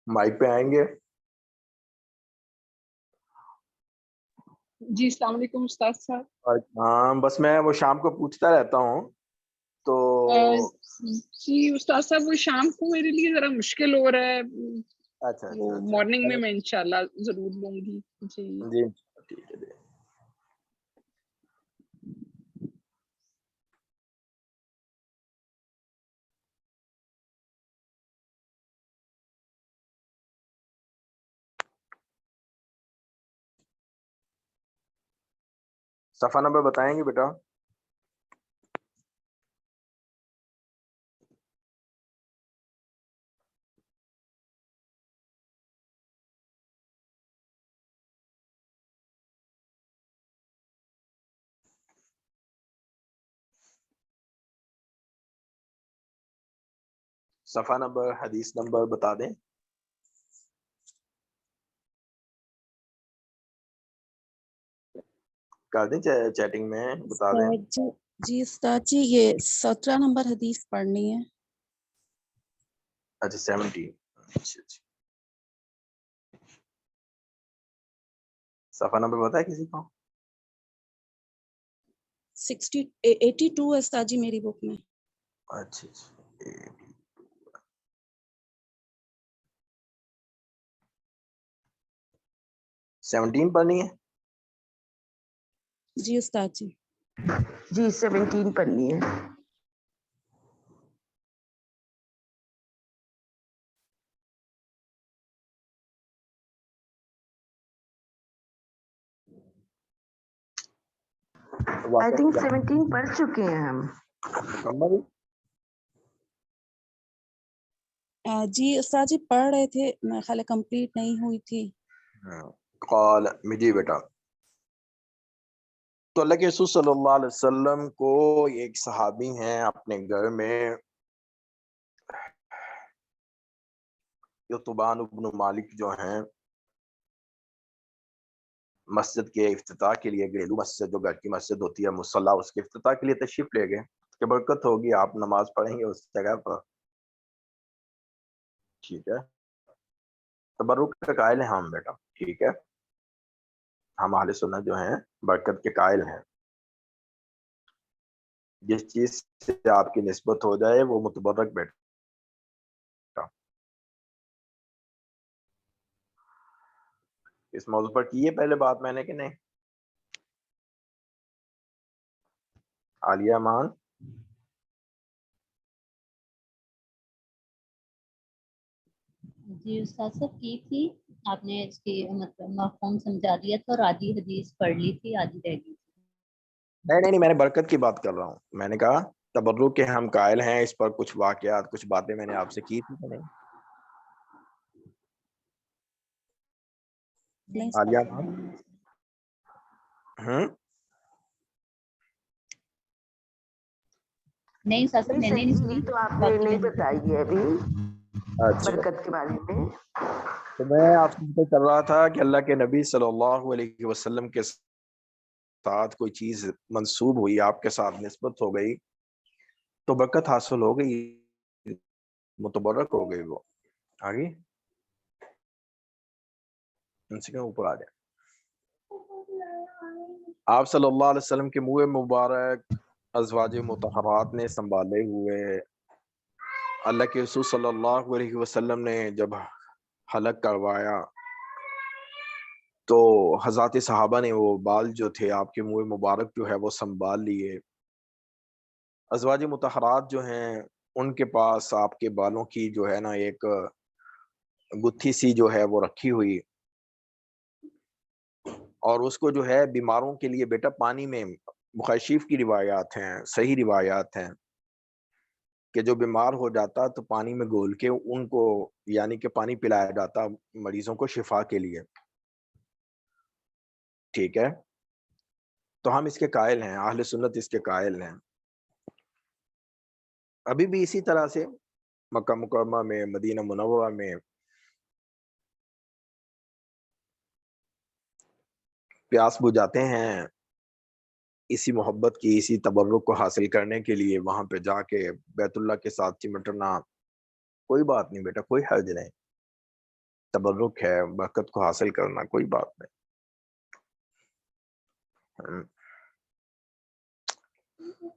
Mic پہ آئیں گے؟ جی السلام علیکم استاد صاحب. ہاں بس میں وہ شام کو پوچھتا رہتا ہوں تو جی استاد صاحب وہ شام کو میرے لیے ذرا مشکل ہو رہا ہے. اچھا وہ مارننگ میں انشاءاللہ ضرور لوں گی. جی جی ٹھیک ہے. صفحہ نمبر بتائیں گے بیٹا؟ صفحہ نمبر حدیث نمبر بتا دیں. کر دیں چیٹنگ میں بتا دیں. جی استاد جی یہ 17 نمبر حدیث پڑھنی ہے. اچھا 17. اچھا صفحہ نمبر بتا ہے کسی کو؟ 82 ہے استاد جی میری بک میں. اچھا 17 پڑھنی ہے. جی استاد جی. جی 17 پڑھنی ہے. I think 17 پڑھ چکے ہیں ہم. مکمل؟ جی استاد جی پڑھ رہے تھے، میرے خیال کمپلیٹ نہیں ہوئی تھی. قال مجھے بیٹا تو اللہ کے رسول صلی اللہ علیہ وسلم کو ایک صحابی ہیں اپنے گھر میں، یطبان ابن مالک جو ہیں، مسجد کے افتتاح کے لیے، گھریلو مسجد جو گھر کی مسجد ہوتی ہے مصلی، اس کے افتتاح کے لیے تشریف لے گئے کہ برکت ہوگی، آپ نماز پڑھیں گے اس جگہ پر. ٹھیک ہے، تبرک کے قائل ہیں ہم بیٹا. ٹھیک ہے، ہم اہل سنت جو ہیں برکت کے قائل ہیں. جس چیز سے آپ کی نسبت ہو جائے وہ متبرک بیٹا. اس موضوع پر کی ہے پہلے بات میں نے کہ نہیں؟ عالیہ امان جی استاد صاحب کی تھی آپ نے، اس کی مطلب مفہوم سمجھا دیا تھا اور آدھی حدیث پڑھ لی تھی، آدھی رہ گئی. نہیں میں نے برکت کی بات کر رہا ہوں. میں نے کہا تبرک کے ہم قائل ہیں، اس پر کچھ واقعات کچھ باتیں میں نے آپ سے کی تھی کہ نہیں؟ عالیہ امان نہیں استاد صاحب میں نے نہیں سنی. تو آپ نے نہیں بتائی ہے ابھی برکت کے بارے میں. تو میں آپ سے کر رہا تھا کہ اللہ کے نبی صلی اللہ علیہ وسلم کے ساتھ کوئی چیز منسوب ہوئی، آپ کے ساتھ نسبت ہو گئی تو برکت حاصل ہو گئی، متبرک ہو گئی. وہ آگے ان سے اوپر آ جائے. آپ صلی اللہ علیہ وسلم کے منہ مبارک ازواج مطہرات نے سنبھالے ہوئے، اللہ کے رسول صلی اللہ علیہ وسلم نے جب حلق کروایا تو حضرات صحابہ نے وہ بال جو تھے آپ کے منہ مبارک جو ہے وہ سنبھال لیے. ازواج مطہرات جو ہیں ان کے پاس آپ کے بالوں کی جو ہے نا ایک گتھی سی جو ہے وہ رکھی ہوئی، اور اس کو جو ہے بیماروں کے لیے بیٹا پانی میں، بخاری شریف کی روایات ہیں، صحیح روایات ہیں کہ جو بیمار ہو جاتا تو پانی میں گھول کے ان کو یعنی کہ پانی پلایا جاتا مریضوں کو شفا کے لیے. ٹھیک ہے، تو ہم اس کے قائل ہیں، اہل سنت اس کے قائل ہیں. ابھی بھی اسی طرح سے مکہ مکرمہ میں، مدینہ منورہ میں پیاس بجھاتے ہیں اسی محبت کی، اسی تبرک کو حاصل کرنے کے لیے وہاں پہ جا کے بیت اللہ کے ساتھ چمٹنا. کوئی بات نہیں بیٹا، کوئی حرج نہیں. تبرک ہے، برکت کو حاصل کرنا، کوئی بات نہیں.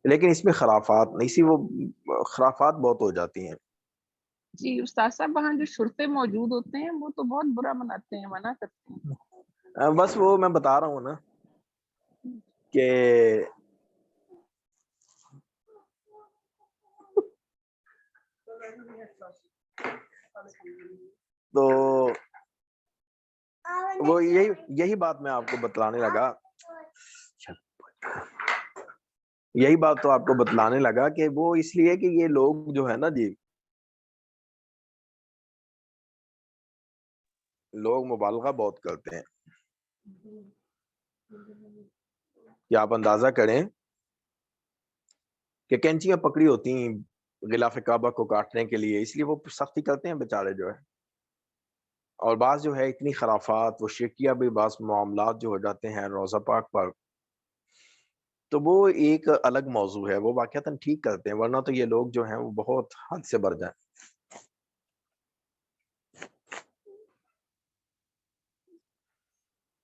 لیکن اس میں خرافات نہیں سی، وہ خرافات بہت ہو جاتی ہیں. جی استاد صاحب، وہاں جو شرطے موجود ہوتے ہیں وہ تو بہت برا مناتے ہیں، منع کرتے ہیں. بس وہ میں بتا رہا ہوں نا کہ تو وہ یہی بات میں آپ کو بتلانے لگا، یہی بات تو آپ کو بتلانے لگا کہ وہ اس لیے کہ یہ لوگ جو ہے نا جی، لوگ مبالغہ بہت کرتے ہیں. کہ آپ اندازہ کریں کہ کینچیاں پکڑی ہوتی ہیں غلاف کعبہ کو کاٹنے کے لیے، اس لیے وہ سختی کرتے ہیں بیچارے جو ہے. اور بعض جو ہے اتنی خرافات، وہ شرکیہ بھی بعض معاملات جو ہو جاتے ہیں روزہ پاک پر، تو وہ ایک الگ موضوع ہے، وہ واقعتاً ٹھیک کرتے ہیں، ورنہ تو یہ لوگ جو ہیں وہ بہت حد سے بڑھ جائیں.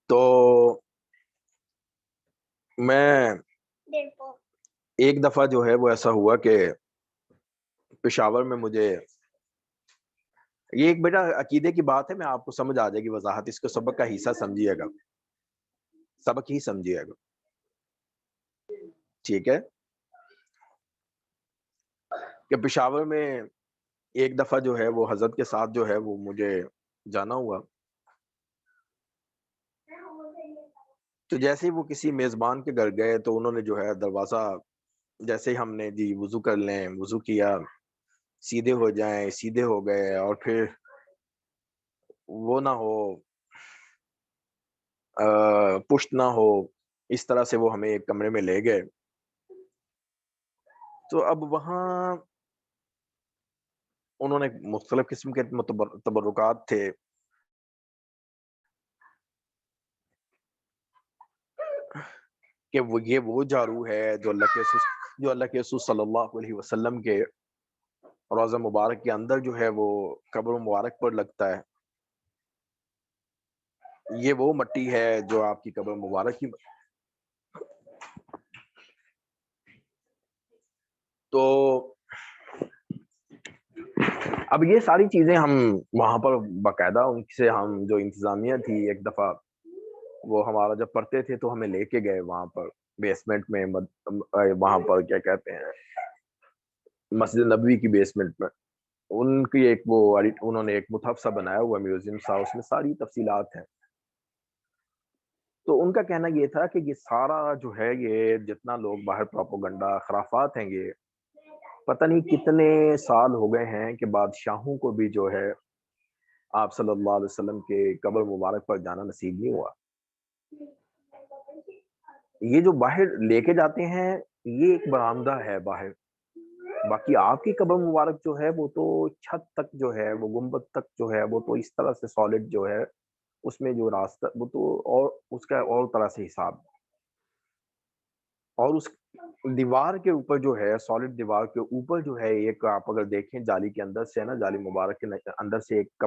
تو میں ایک دفعہ جو ہے وہ ایسا ہوا کہ پشاور میں مجھے، یہ ایک بیٹا عقیدے کی بات ہے، میں آپ کو سمجھ آ جائے گی وضاحت، اس کو سبق کا حصہ سمجھیے گا، سبق ہی سمجھیے گا، ٹھیک ہے. کہ پشاور میں ایک دفعہ جو ہے وہ حضرت کے ساتھ جو ہے وہ مجھے جانا ہوا. تو جیسے ہی وہ کسی میزبان کے گھر گئے تو انہوں نے جو ہے دروازہ، جیسے ہی ہم نے جی وضو کر لیں، وضو کیا، سیدھے ہو جائیں، سیدھے ہو گئے، اور پھر وہ نہ ہو پشت نہ ہو، اس طرح سے وہ ہمیں ایک کمرے میں لے گئے. تو اب وہاں انہوں نے مختلف قسم کے تبرکات تھے. کہ وہ جارو ہے جو اللہ کے رسول صلی اللہ علیہ وسلم کے روضہ مبارک کے اندر جو ہے وہ قبر مبارک پر لگتا ہے. یہ وہ مٹی ہے جو آپ کی قبر مبارک کی. تو اب یہ ساری چیزیں ہم وہاں پر باقاعدہ ان سے، ہم جو انتظامیہ تھی ایک دفعہ وہ ہمارا جب پڑھتے تھے تو ہمیں لے کے گئے وہاں پر بیسمنٹ میں، وہاں پر کیا کہتے ہیں مسجد نبوی کی بیسمنٹ میں، ان کی ایک وہ انہوں نے ایک متحف سا بنایا ہوا میوزیم سا، اس میں ساری تفصیلات ہیں. تو ان کا کہنا یہ تھا کہ یہ سارا جو ہے یہ جتنا لوگ باہر پروپیگنڈا خرافات ہیں، یہ پتہ نہیں کتنے سال ہو گئے ہیں کہ بادشاہوں کو بھی جو ہے آپ صلی اللہ علیہ وسلم کے قبر مبارک پر جانا نصیب نہیں ہوا. یہ جو باہر لے کے جاتے ہیں یہ ایک برآمدہ ہے باہر، باقی آپ کی قبر مبارک جو ہے وہ تو چھت تک جو ہے، وہ گنبد تک جو ہے وہ تو اس طرح سے سالڈ جو ہے، اس میں جو راستہ وہ تو اور اس کا اور طرح سے حساب. اور اس دیوار کے اوپر جو ہے، سالڈ دیوار کے اوپر جو ہے ایک، آپ اگر دیکھیں جالی کے اندر سے نا، جالی مبارک کے اندر سے ایک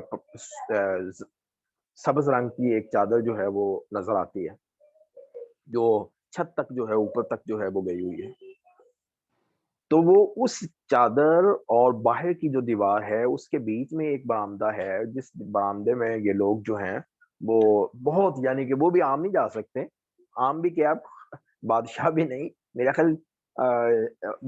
سبز رنگ کی ایک چادر جو ہے وہ نظر آتی ہے، جو چھت تک جو ہے اوپر تک جو ہے وہ گئی ہوئی ہے. تو وہ اس چادر اور باہر کی جو دیوار ہے اس کے بیچ میں ایک برآمدہ ہے، جس برآمدے میں یہ لوگ جو ہیں وہ بہت، یعنی کہ وہ بھی عام نہیں جا سکتے، عام بھی کیا بادشاہ بھی نہیں، میرا خیال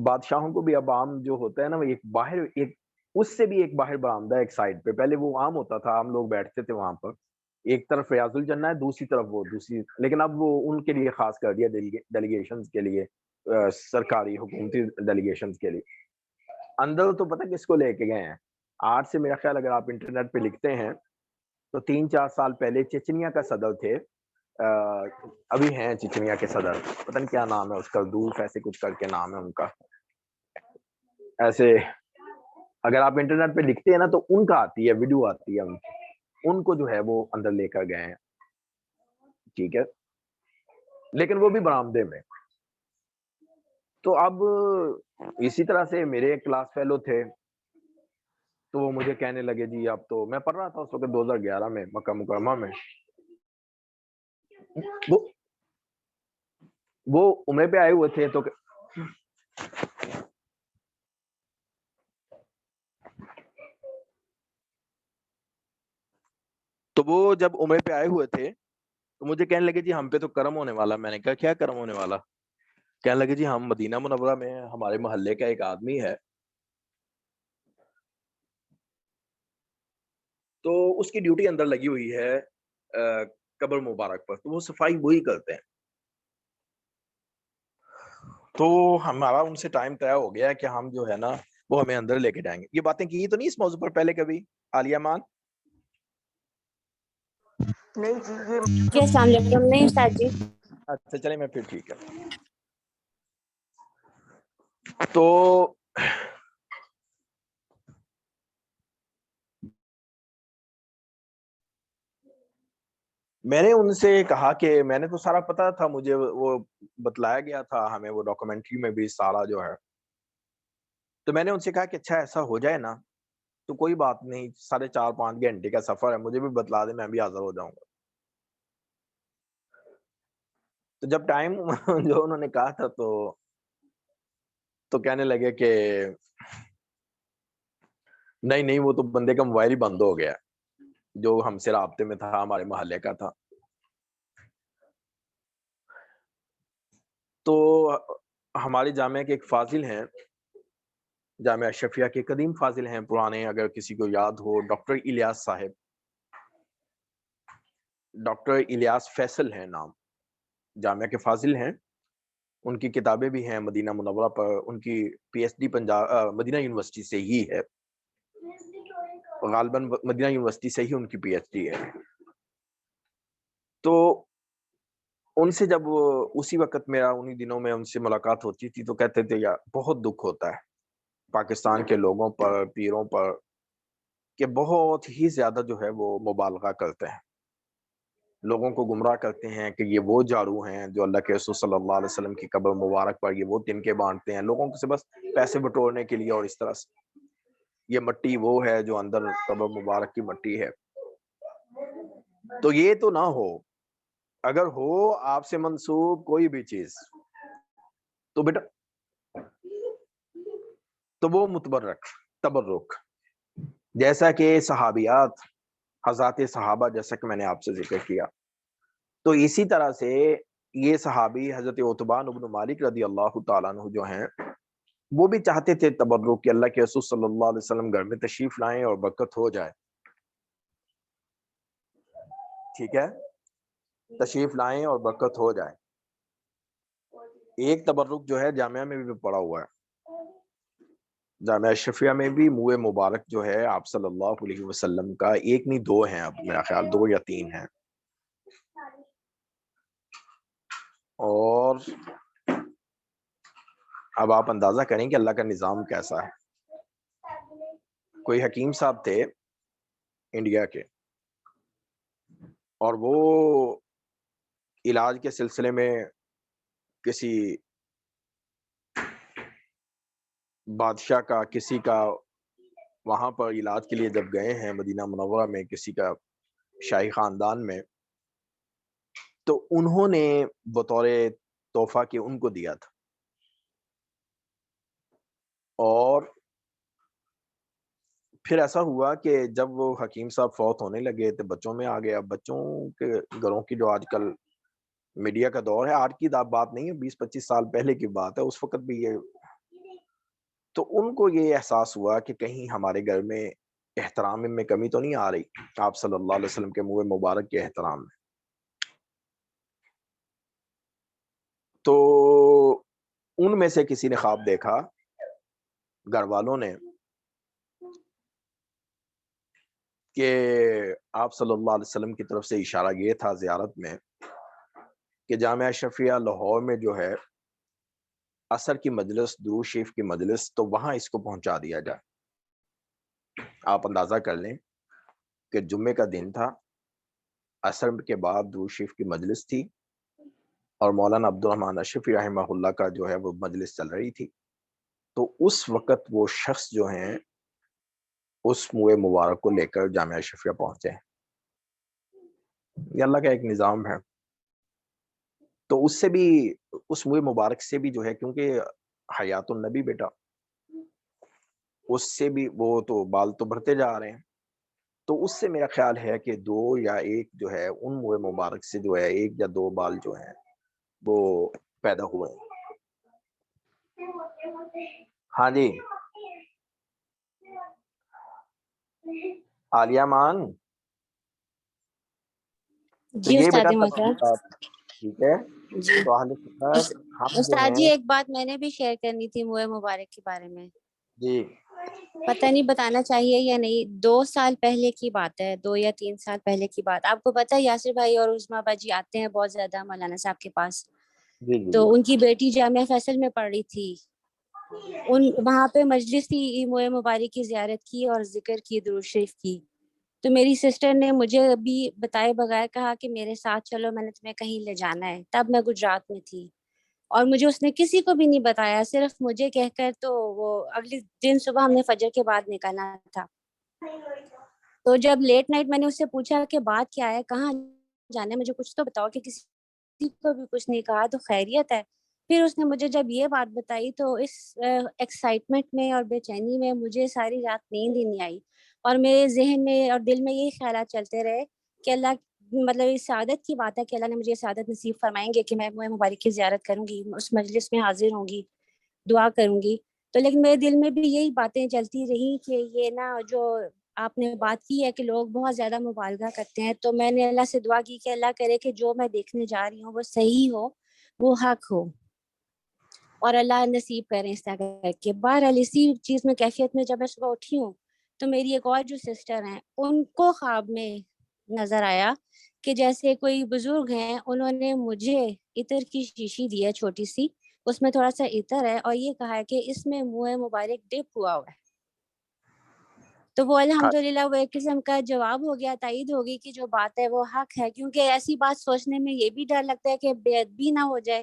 بادشاہوں کو بھی اب عام جو ہوتا ہے نا، وہ ایک باہر، ایک اس سے بھی ایک باہر برآمدہ ایک سائڈ پہ، پہلے وہ عام ہوتا تھا، عام لوگ بیٹھتے تھے وہاں پر، ایک طرف ریاض الجنہ ہے، دوسری طرف وہ دوسری، لیکن اب وہ ان کے لیے خاص کر دیا ڈیلیگیشنز کے لیے، سرکاری حکومتی ڈیلیگیشنز کے لیے. اندر تو پتہ کس کو لے کے گئے ہیں، آج سے میرا خیال اگر آپ انٹرنیٹ پہ لکھتے ہیں تو 3-4 سال پہلے چچنیا کا صدر تھے، ابھی ہیں چچنیا کے صدر، پتہ نہیں کیا نام ہے اس کا، دوف ایسے کچھ کر کے نام ہے ان کا، ایسے اگر آپ انٹرنیٹ پہ لکھتے ہیں نا تو ان کا آتی ہے، ویڈیو آتی ہے ان کو جو ہے وہ اندر لے کر گئے ہیں، ٹھیک ہے، لیکن وہ بھی برآمدے میں. تو اب اسی طرح سے میرے ایک کلاس فیلو تھے، تو وہ مجھے کہنے لگے جی اب تو میں پڑھ رہا تھا اس وقت 2011 میں مکہ مکرمہ میں، وہ عمرے پہ آئے ہوئے تھے تو وہ جب عمرے پہ آئے ہوئے تھے تو مجھے کہنے لگے جی ہم پہ تو کرم ہونے والا. میں نے کہا کیا کرم ہونے والا؟ کہنے لگے جی ہم مدینہ منورہ میں ہمارے محلے کا ایک آدمی ہے تو اس کی ڈیوٹی اندر لگی ہوئی ہے قبر مبارک پر، تو وہ صفائی وہی کرتے ہیں. تو ہمارا ان سے ٹائم طے ہو گیا کہ ہم جو ہے نا وہ ہمیں اندر لے کے جائیں گے. یہ باتیں کی تو نہیں اس موضوع پر پہلے کبھی عالیہ مان؟ نہیں جی یہ جی السلام علیکم. نہیں استاد جی. اچھا چلیں میں پھر ٹھیک ہے. تو میں نے ان سے کہا کہ میں نے تو سارا پتا تھا، مجھے وہ بتلایا گیا تھا ہمیں، وہ ڈاکومنٹری میں بھی سارا جو ہے. تو میں نے ان سے کہا کہ اچھا ایسا ہو جائے نا تو کوئی بات نہیں، 4.5-5 گھنٹے کا سفر ہے، مجھے بھی بتلا دیں، میں بھی حاضر ہو جاؤں گا. تو جب ٹائم جو انہوں نے کہا تھا تو کہنے لگے کہ نہیں وہ تو بندے کا موبائل ہی بند ہو گیا جو ہم سے رابطے میں تھا، ہمارے محلے کا تھا. تو ہمارے جامعہ کے ایک فاضل ہیں، جامعہ اشرفیہ کے قدیم فاضل ہیں پرانے، اگر کسی کو یاد ہو، ڈاکٹر الیاس صاحب، ڈاکٹر الیاس فیصل ہیں نام، جامعہ کے فاضل ہیں. ان کی کتابیں بھی ہیں مدینہ منورہ پر، ان کی P H D Punjab Madina university سے ہی ہے، غالباً مدینہ یونیورسٹی سے ہی ان کی پی ایچ ڈی ہے. تو ان سے جب اسی وقت میرا انہی دنوں میں ان سے ملاقات ہوتی تھی تو کہتے تھے یار بہت دکھ ہوتا ہے پاکستان کے لوگوں پر، پیروں پر، کہ بہت ہی زیادہ جو ہے وہ مبالغہ کرتے ہیں، لوگوں کو گمراہ کرتے ہیں کہ یہ وہ جارو ہیں جو اللہ کے رسول صلی اللہ علیہ وسلم کی قبر مبارک پر یہ وہ تنکے بانٹتے ہیں لوگوں سے بس پیسے بٹورنے کے لیے، اور اس طرح سے یہ مٹی وہ ہے جو اندر قبر مبارک کی مٹی ہے. تو یہ تو نہ ہو، اگر ہو آپ سے منسوب کوئی بھی چیز تو بیٹا تو وہ تبرک، جیسا کہ صحابیات، حضرات صحابہ، جیسا کہ میں نے آپ سے ذکر کیا، تو اسی طرح سے یہ صحابی حضرت عتبہ بن مالک رضی اللہ تعالیٰ عنہ جو ہیں وہ بھی چاہتے تھے تبرک، کہ اللہ کے رسول صلی اللہ علیہ وسلم گھر میں تشریف لائیں اور برکت ہو جائے. ٹھیک ہے، تشریف لائیں اور برکت ہو جائے. ایک تبرک جو ہے جامعہ میں بھی پڑا ہوا ہے، جامعہ اشرفیہ میں بھی منہ مبارک جو ہے آپ صلی اللہ علیہ وسلم کا، ایک نہیں دو ہیں، اب میرا خیال 2 یا 3 ہیں. اور اب آپ اندازہ کریں کہ اللہ کا نظام کیسا ہے. کوئی حکیم صاحب تھے انڈیا کے، اور وہ علاج کے سلسلے میں کسی بادشاہ کا، کسی کا وہاں پر علاج کے لیے جب گئے ہیں مدینہ منورہ میں کسی کا شاہی خاندان میں، تو انہوں نے بطور تحفہ کے ان کو دیا تھا. اور پھر ایسا ہوا کہ جب وہ حکیم صاحب فوت ہونے لگے تو بچوں میں آ گیا. اب بچوں کے گھروں کی جو آج کل میڈیا کا دور ہے، آج کی بات نہیں ہے، 20-25 سال پہلے کی بات ہے، اس وقت بھی یہ، تو ان کو یہ احساس ہوا کہ کہیں ہمارے گھر میں احترام میں کمی تو نہیں آ رہی آپ صلی اللہ علیہ وسلم کے منہ مبارک کے احترام میں. تو ان میں سے کسی نے خواب دیکھا، گھر والوں نے، کہ آپ صلی اللہ علیہ وسلم کی طرف سے اشارہ یہ تھا زیارت میں کہ جامعہ اشرفیہ لاہور میں جو ہے عصر کی مجلس، درود شریف کی مجلس، تو وہاں اس کو پہنچا دیا جائے. آپ اندازہ کر لیں کہ جمعے کا دن تھا، عصر کے بعد درود شریف کی مجلس تھی، اور مولانا عبدالرحمن اشرفی رحمہ اللہ کا جو ہے وہ مجلس چل رہی تھی. تو اس وقت وہ شخص جو ہیں اس منہ مبارک کو لے کر جامعہ اشرفیہ پہنچے. یہ اللہ کا ایک نظام ہے. تو اس سے بھی اس منہ مبارک سے بھی جو ہے کیونکہ حیات النبی بیٹا اس سے بھی وہ تو بال تو بڑھتے جا رہے ہیں. تو اس سے میرا خیال ہے کہ 2 یا 1 جو ہے ان منہ مبارک سے جو ہے 1 یا 2 بال جو ہیں وہ پیدا ہوئے ہیں. ہاں جی عالیہ مان. تو جی یہ استاد بیٹا محترم. ٹھیک ہے. جی تو اہل سنت ہم جو استاد ہیں جی ایک بات میں نے بھی شیئر کرنی تھی موئے مبارک کے بارے میں. جی پتہ نہیں بتانا چاہیے یا نہیں. 2 سال پہلے کی بات ہے, 2 یا 3 سال پہلے کی بات. آپ کو پتہ ہے یاسر بھائی اور عظمیٰ باجی آتے ہیں بہت زیادہ مولانا صاحب کے پاس. جی جی تو ان کی بیٹی جامعہ فیصل میں پڑھ رہی تھی. وہاں پہ مجلس تھی, موئے مبارک کی زیارت کی اور ذکر کی, درود شریف کی. تو میری سسٹر نے مجھے ابھی بتائے بغیر کہا کہ میرے ساتھ چلو, میں نے تمہیں کہیں لے جانا ہے. تب میں گجرات میں تھی اور مجھے اس نے کسی کو بھی نہیں بتایا, صرف مجھے کہہ کر. تو وہ اگلے دن صبح ہم نے فجر کے بعد نکلنا تھا. تو جب لیٹ نائٹ میں نے اس سے پوچھا کہ بات کیا ہے, کہاں جانا ہے, مجھے کچھ تو بتاؤ, کہ کسی کو بھی کچھ نہیں کہا. تو خیریت ہے. پھر اس نے مجھے جب یہ بات بتائی تو اس ایکسائٹمنٹ میں اور بے چینی میں مجھے ساری رات نیند ہی نہیں آئی. اور میرے ذہن میں اور دل میں یہی خیالات چلتے رہے کہ اللہ, مطلب اس سعادت کی بات ہے کہ اللہ نے مجھے سعادت نصیب فرمائیں گے کہ میں موئے مبارک کی زیارت کروں گی, اس مجلس میں حاضر ہوں گی, دعا کروں گی. تو لیکن میرے دل میں بھی یہی باتیں چلتی رہی کہ یہ نا جو آپ نے بات کی ہے کہ لوگ بہت زیادہ مبالغہ کرتے ہیں. تو میں نے اللہ سے دعا کی کہ اللہ کرے کہ جو میں دیکھنے جا رہی ہوں وہ صحیح ہو, وہ حق ہو, اور اللہ نصیب کریں اس طرح کے. بہرحال اسی چیز میں کیفیت میں جب میں صبح اٹھی ہوں تو میری ایک اور جو سسٹر ہیں ان کو خواب میں نظر آیا کہ جیسے کوئی بزرگ ہیں, انہوں نے مجھے عطر کی شیشی دی ہے چھوٹی سی, اس میں تھوڑا سا عطر ہے, اور یہ کہا ہے کہ اس میں منہ مبارک ڈپ ہوا ہے. تو وہ الحمدللہ وہ ایک قسم کا جواب ہو گیا, تائید ہوگی کہ جو بات ہے وہ حق ہے. کیونکہ ایسی بات سوچنے میں یہ بھی ڈر لگتا ہے کہ بے ادبی نہ ہو جائے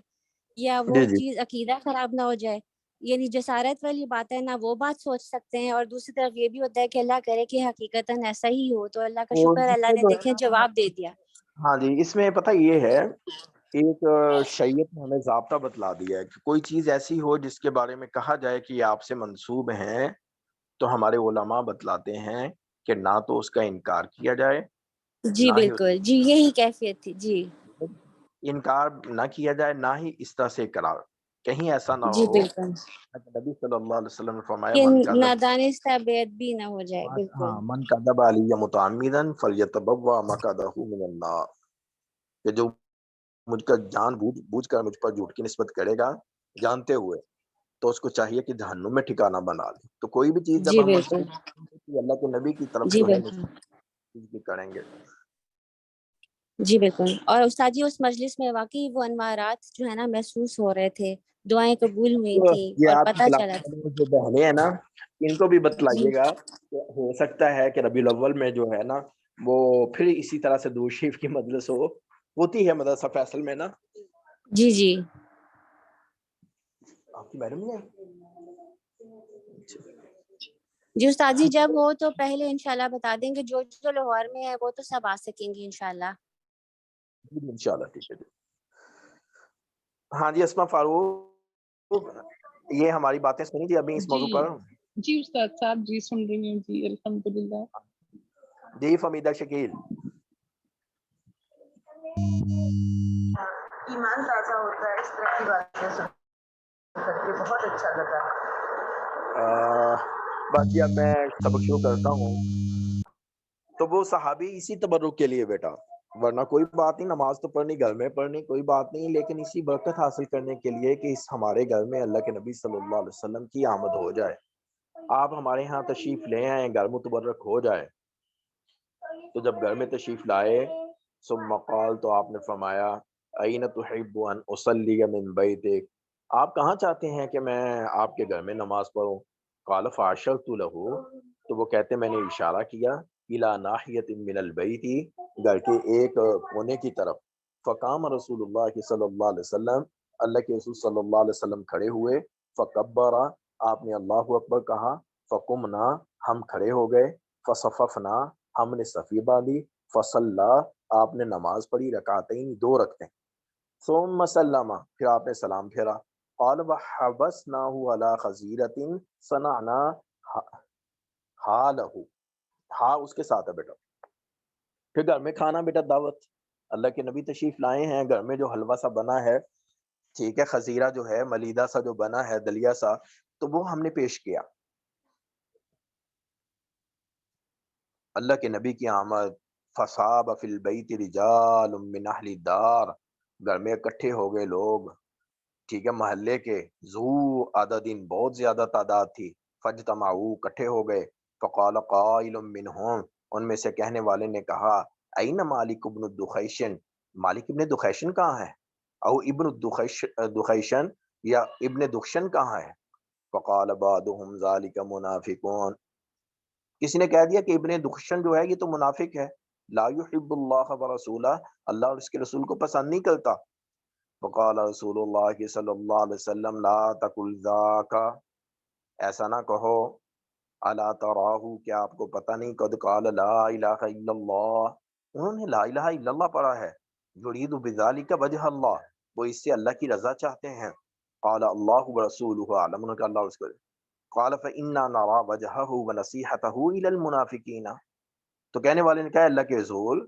یا وہ جی جی چیز عقیدہ خراب نہ ہو جائے. یعنی جسارت والی بات ہے نا, وہ بات سوچ سکتے ہیں. اور دوسری طرف یہ بھی ہوتا ہے کہ اللہ کرے کہ حقیقتاً ایسا ہی ہو. تو اللہ کا تو شکر, اس اللہ میں نے جو ہے دیکھیں جواب دے دیا. ہاں جی اس میں پتہ یہ ہے ایک شریعت نے ہمیں ضابطہ بتلا دیا ہے کہ کوئی چیز ایسی ہو جس کے بارے میں کہا جائے کہ یہ آپ سے منسوب ہیں, تو ہمارے علماء بتلاتے ہیں کہ نہ تو اس کا انکار کیا جائے, جی نہ ہی بالکل, جی یہی کیفیت تھی. جی انکار نہ کیا جائے, نہ ہی اس طرح سے اقرار. کہیں ایسا نہ جی ہو. بالکل, نبی صلی اللہ علیہ وسلم نے فرمایا کہ من کذب نادانستہ بے ادبی نہ ہو جائے. بالکل من کذب علی متعمدا فلیتبوأ مقعدہ من النار, کہ جو مجھ کا جان بوجھ کر مجھ پر جھوٹ کی نسبت کرے گا جانتے ہوئے, تو اس کو چاہیے کہ جہنم میں ٹھکانہ بنا لے. تو کوئی بھی چیز جی جب ہم بالکل, منسوخ اللہ کے نبی کی طرف جی جو ہے بالکل, نسبت کریں گے. جی بالکل. اور استاد جی اس مجلس میں واقعی وہ انوارات جو ہے نا محسوس ہو رہے تھے, دعائیں قبول ہوئی تھیں یہ اور آپ کی پتہ کلاس چلا. میں جو بہنیں ہیں نا, ان کو بھی جی بتلائیے گا کہ ہو سکتا ہے کہ ربیع الاول میں جو ہے نا وہ پھر اسی طرح سے درود شریف کی مجلس ہوتی ہے مدرسہ فیصل میں نا. جی جی آپ کی میڈم نے جی استاد جی جب ہو تو پہلے انشاءاللہ بتا دیں گے. جو جو لاہور میں ہے وہ تو سب آ سکیں گے انشاءاللہ. انشاءاللہ ٹھیک ہے جی. ہاں جی اسما فاروق, یہ ہماری باتیں سنی تھی ابھی اس موضوع پر. جی استاد صاحب, جی سن رہی ہوں جی, الحمدللہ. جی فمیدہ شکیل. ایمان تازہ ہوتا ہے اس طرح کی باتیں سن کر کے, بہت اچھا لگا. باقی اب میں سبق شروع کرتا ہوں. تو وہ صحابی اسی تبرک کے لیے بیٹا, ورنہ کوئی بات نہیں, نماز تو پڑھنی گھر میں پڑھنی کوئی بات نہیں, لیکن اسی برکت حاصل کرنے کے لیے کہ اس ہمارے گھر میں اللہ کے نبی صلی اللہ علیہ وسلم کی آمد ہو جائے. آپ ہمارے ہاں تشریف لے آئیں, گھر متبرک ہو جائے. تو جب گھر میں تشریف لائے ثم قال, تو آپ نے فرمایا این تحب ان اصلی من بیتک, آپ کہاں چاہتے ہیں کہ میں آپ کے گھر میں نماز پڑھوں. قال فاشرت له, تو وہ کہتے میں نے اشارہ کیا الی ناحیۃ من البیت, گھر کے ایک کونے کی طرف. فقام رسول اللہ صلی اللہ علیہ وسلم, اللہ کے رسول صلی اللہ علیہ وسلم کھڑے ہوئے. فکبر, آپ نے اللہ اکبر کہا. فقمنا ہم کھڑے ہو گئے، فصففنا ہم نے صفی باندھی، فصلا آپ نے نماز پڑھی رکعتین 2 رکعتیں، ثم سلم پھر آپ نے سلام پھیرا، قال وحبسناه على خزیرۃ صنعنا حالہ، ہاں اس کے ساتھ ہے بیٹا، پھر گھر میں کھانا بیٹا، دعوت، اللہ کے نبی تشریف لائے ہیں، گھر میں جو حلوہ سا بنا ہے، ٹھیک ہے، خزیرہ جو ہے ملیدہ سا جو بنا ہے، دلیا سا، تو وہ ہم نے پیش کیا۔ اللہ کے نبی کی آمد، فصاب فی البیت رجال من اہل الدار، گھر میں اکٹھے ہو گئے لوگ، ٹھیک ہے، محلے کے، ذو عددین بہت زیادہ تعداد تھی، فجتمعوا اکٹھے ہو گئے، فقال قائل منہم ان میں سے کہنے والے نے کہا، این مالک ابن الدخیشن، مالک ابن دخیشن کہاں ہے، او ابن دخیشن یا ابن دخشن کہاں ہے، فقال بعضهم ذالک منافقون، کسی نے کہہ دیا کہ ابن دخشن جو ہے یہ تو منافق ہے، لا یحب اللہ ورسولہ، اللہ اور اس کے رسول کو پسند نہیں کرتا، فقال رسول اللہ صلی اللہ علیہ وسلم لا تقل ذاک، ایسا نہ کہو، الا تراہ، کیا آپ کو پتہ نہیں، قد قال لا الہ الا اللہ، انہوں نے لا الہ الا اللہ پڑھا ہے، یرید بذالک وجہ اللہ، وہ اس سے اللہ کی رضا چاہتے ہیں، قال اللہ ورسولہ اعلم، انہوں نے کہا اللہ اور اس کو، قال فإنا نرى وجهه ونصيحته الى المنافقین، تو کہنے والے نے کہا اللہ کے رسول،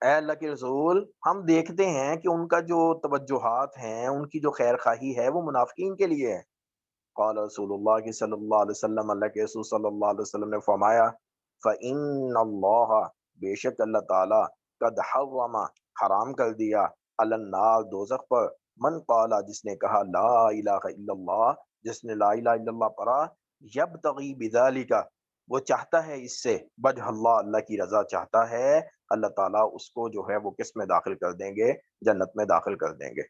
اے اللہ کے رسول، ہم دیکھتے ہیں کہ ان کا جو توجہات ہیں، ان کی جو خیر خواہی ہے وہ منافقین کے لیے ہے، قال رسول اللہ صلی اللہ علیہ وسلم، اللہ کے رسول صلی اللہ علیہ وسلم نے فرمایا، فإن اللہ، بے شک اللہ تعالی، قد حرم، حرام کر دیا، علی النار، دوزخ پر، من قال، جس نے کہا لا الہ الا اللہ، جس نے لا الہ الا اللہ پڑھا، یبتغی بذالک، وہ چاہتا ہے اس سے، وجہ اللہ، اللہ کی رضا چاہتا ہے، اللہ تعالیٰ اس کو جو ہے وہ کس میں داخل کر دیں گے، جنت میں داخل کر دیں گے۔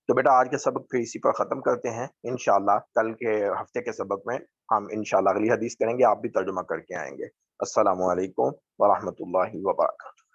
تو بیٹا آج کے سبق پھر اسی پر ختم کرتے ہیں، انشاءاللہ کل کے ہفتے کے سبق میں ہم انشاءاللہ اگلی حدیث کریں گے، آپ بھی ترجمہ کر کے آئیں گے۔ السلام علیکم ورحمۃ اللہ وبرکاتہ۔